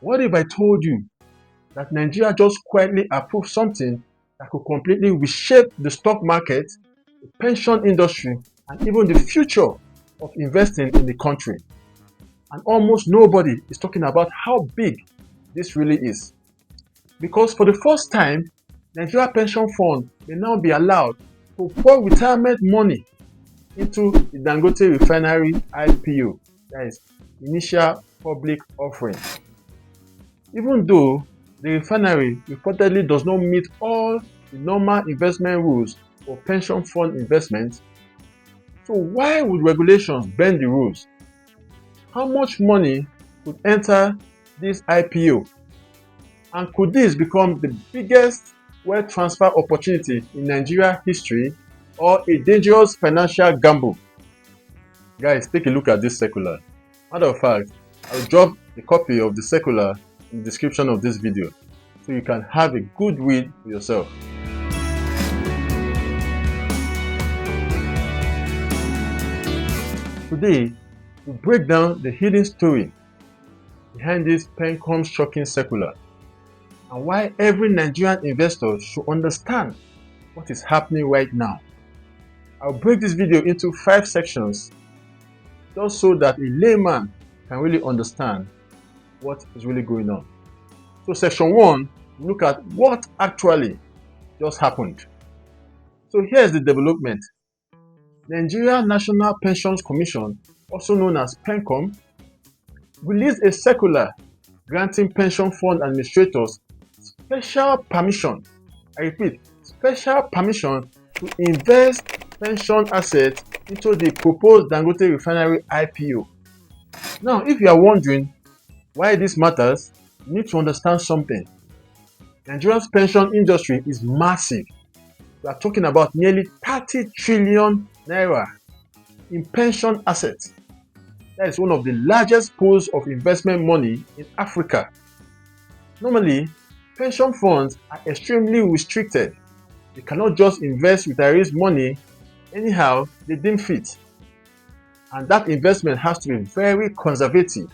What if I told you that Nigeria just quietly approved something that could completely reshape the stock market, the pension industry, and even the future of investing in the country? And almost nobody is talking about how big this really is. Because for the first time, Nigeria pension fund may now be allowed to pour retirement money into the Dangote Refinery IPO, that is, initial public offering. Even though the refinery reportedly does not meet all the normal investment rules for pension fund investments, so why would regulations bend the rules? How much money could enter this IPO? And could this become the biggest wealth transfer opportunity in Nigeria history, or a dangerous financial gamble? Guys, take a look at this circular. Matter of fact, I'll drop a copy of the circular in the description of this video so you can have a good read for yourself. Today, we break down the hidden story behind this Pencom shocking circular and why every Nigerian investor should understand what is happening right now. I'll break this video into 5 sections just so that a layman can really understand what is really going on. So section 1, we look at what actually just happened. So here's the development. Nigeria National Pensions Commission, also known as Pencom, released a circular granting pension fund administrators special permission, I repeat, special permission to invest pension assets into the proposed Dangote Refinery IPO. Now, if you are wondering why this matters, you need to understand something. Nigeria's pension industry is massive. We are talking about nearly 30 trillion naira in pension assets. That is one of the largest pools of investment money in Africa. Normally, pension funds are extremely restricted. They cannot just invest retirees' money anyhow they deem fit. And that investment has to be very conservative.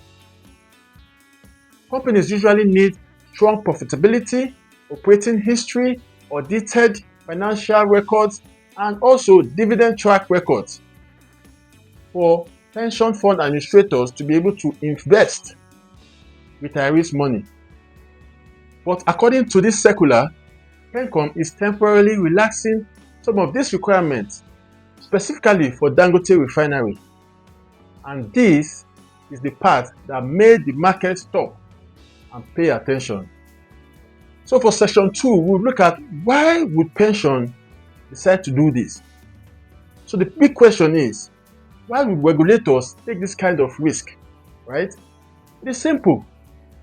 Companies usually need strong profitability, operating history, audited financial records, and also dividend track records for pension fund administrators to be able to invest retirees' money. But according to this circular, Pencom is temporarily relaxing some of these requirements, specifically for Dangote Refinery. And this is the part that made the market stop and pay attention. So for section 2, we'll look at why would pension decide to do this. So the big question is, why would regulators take this kind of risk, right? It is simple,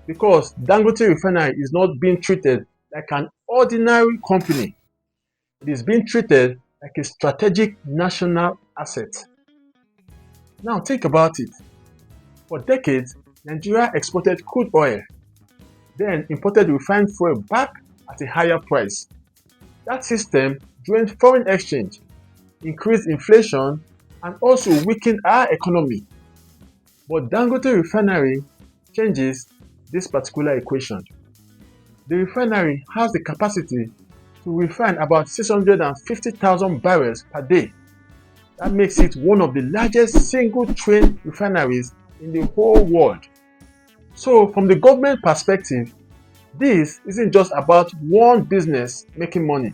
because Dangote Refinery is not being treated like an ordinary company. It is being treated like a strategic national asset. Now think about it. For decades, Nigeria exported crude oil, then imported refined fuel back at a higher price. That system drained foreign exchange, increased inflation, and also weakened our economy. But Dangote Refinery changes this particular equation. The refinery has the capacity to refine about 650,000 barrels per day. That makes it one of the largest single-train refineries in the whole world. So from the government perspective, this isn't just about one business making money.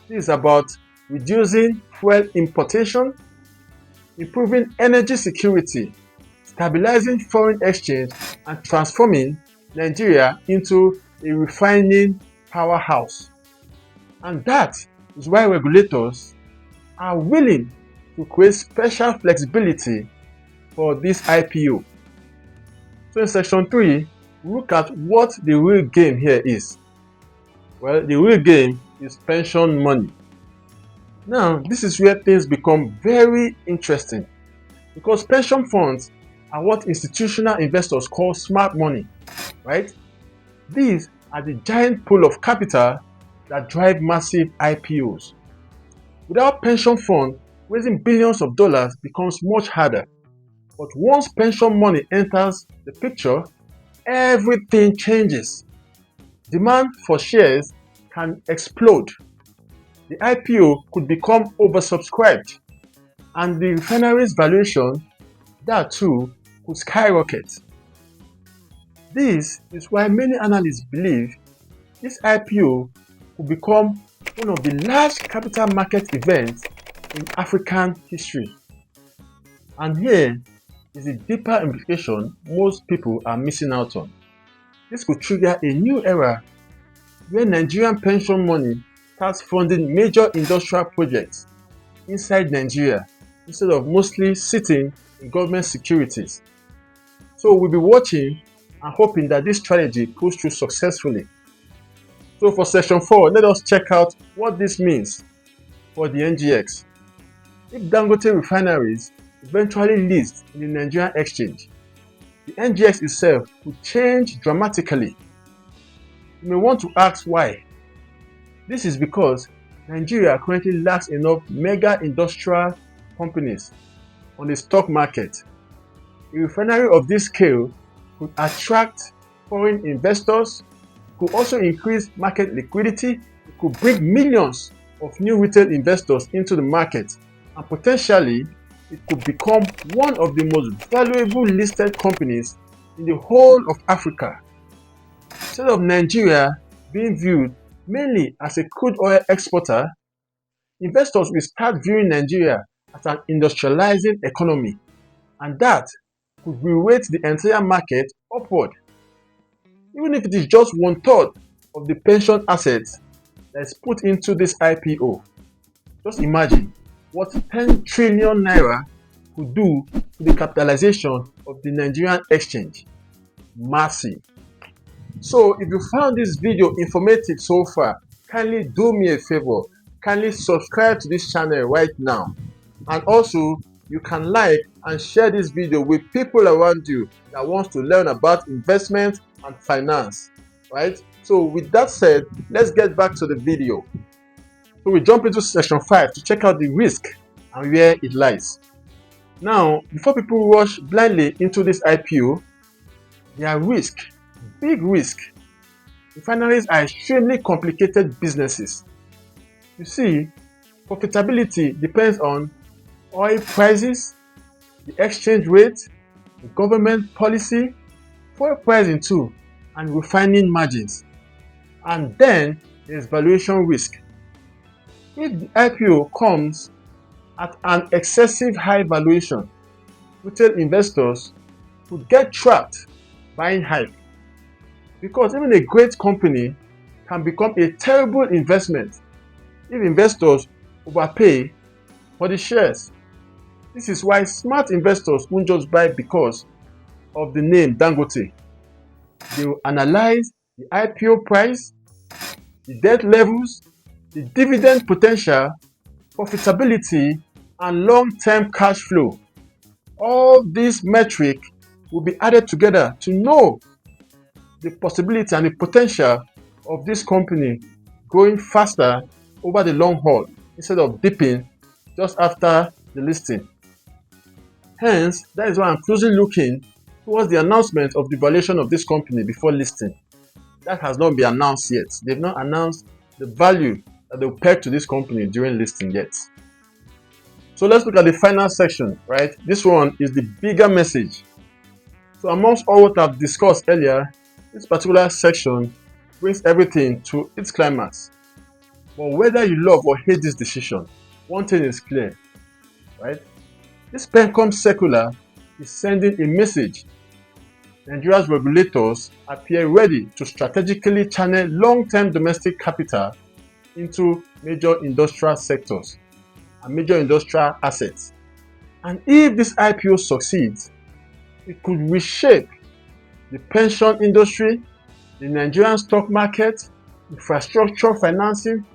This is about reducing fuel importation, improving energy security, stabilizing foreign exchange, and transforming Nigeria into a refining powerhouse. And that is why regulators are willing to create special flexibility for this IPO. So in section 3, we look at what the real game here is. Well, the real game is pension money. Now, this is where things become very interesting, because pension funds are what institutional investors call smart money, right? These are the giant pool of capital that drive massive IPOs. Without pension funds, raising billions of dollars becomes much harder. But once pension money enters the picture, everything changes. Demand for shares can explode. The IPO could become oversubscribed, and the refinery's valuation, that too, could skyrocket. This is why many analysts believe this IPO could become one of the large capital market events in African history. And here is the deeper implication most people are missing out on. This could trigger a new era where Nigerian pension money starts funding major industrial projects inside Nigeria instead of mostly sitting in government securities. So we'll be watching and hoping that this strategy pulls through successfully. So for section 4, let us check out what this means for the NGX. If Dangote refineries eventually list in the Nigerian exchange, the NGX itself could change dramatically. You may want to ask why. This is because Nigeria currently lacks enough mega industrial companies on the stock market. A refinery of this scale could attract foreign investors, could also increase market liquidity, it could bring millions of new retail investors into the market, and potentially it could become one of the most valuable listed companies in the whole of Africa. Instead of Nigeria being viewed mainly as a crude oil exporter, investors will start viewing Nigeria as an industrializing economy, and that could reweight the entire market upward. Even if it is just 1/3 of the pension assets that is put into this IPO. Just imagine what 10 trillion naira could do to the capitalization of the Nigerian exchange. Massive. So if you found this video informative so far, kindly do me a favor, kindly subscribe to this channel right now, and also you can like and share this video with people around you that wants to learn about investment and finance, right? So with that said, let's get back to the video. So we jump into section 5 to check out the risk and where it lies. Now, before people rush blindly into this IPO, there are risks, big risk. Refineries are extremely complicated businesses. You see, profitability depends on oil prices, the exchange rate, the government policy, fuel pricing too, and refining margins. And then there's valuation risk. If the IPO comes at an excessive high valuation, retail investors could get trapped buying hype, because even a great company can become a terrible investment if investors overpay for the shares. This is why smart investors won't just buy because of the name Dangote. They will analyze the IPO price, the debt levels, the dividend potential, profitability, and long-term cash flow. All these metrics will be added together to know the possibility and the potential of this company growing faster over the long haul instead of dipping just after the listing. Hence, that is why I'm closely looking towards the announcement of the valuation of this company before listing. That has not been announced yet. They've not announced the value that they'll peg to this company during listing yet. So let's look at the final section, right? This one is the bigger message. So amongst all what I've discussed earlier, this particular section brings everything to its climax. But whether you love or hate this decision, one thing is clear, right? This Pencom circular is sending a message. Nigeria's regulators appear ready to strategically channel long-term domestic capital into major industrial sectors and major industrial assets. And if this IPO succeeds, it could reshape the pension industry, the Nigerian stock market, infrastructure financing,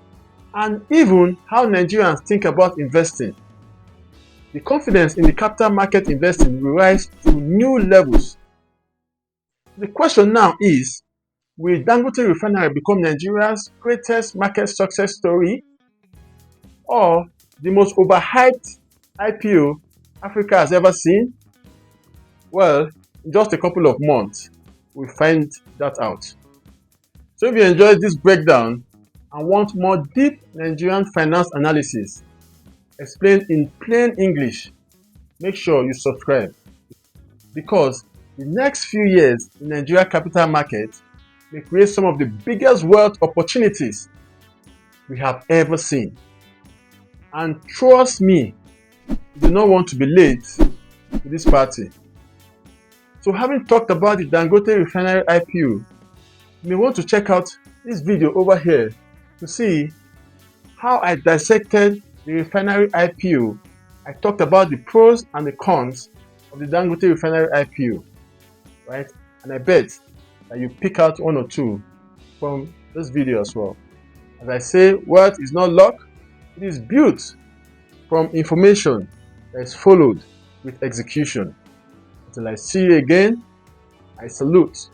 and even how Nigerians think about investing. The confidence in the capital market investing will rise to new levels. The question now is, will Dangote Refinery become Nigeria's greatest market success story, or the most overhyped IPO Africa has ever seen? Well, in just a couple of months, we'll find that out. So if you enjoyed this breakdown and want more deep Nigerian finance analysis explained in plain English, make sure you subscribe, because the next few years in Nigeria capital market may create some of the biggest wealth opportunities we have ever seen. And trust me, you do not want to be late to this party. So having talked about the Dangote Refinery IPO, you may want to check out this video over here to see how I dissected the Refinery IPO. I talked about the pros and the cons of the Dangote Refinery IPO, right? And I bet that you pick out one or two from this video as well. As I say, wealth is not luck, it is built from information that is followed with execution. Until I see you again, I salute.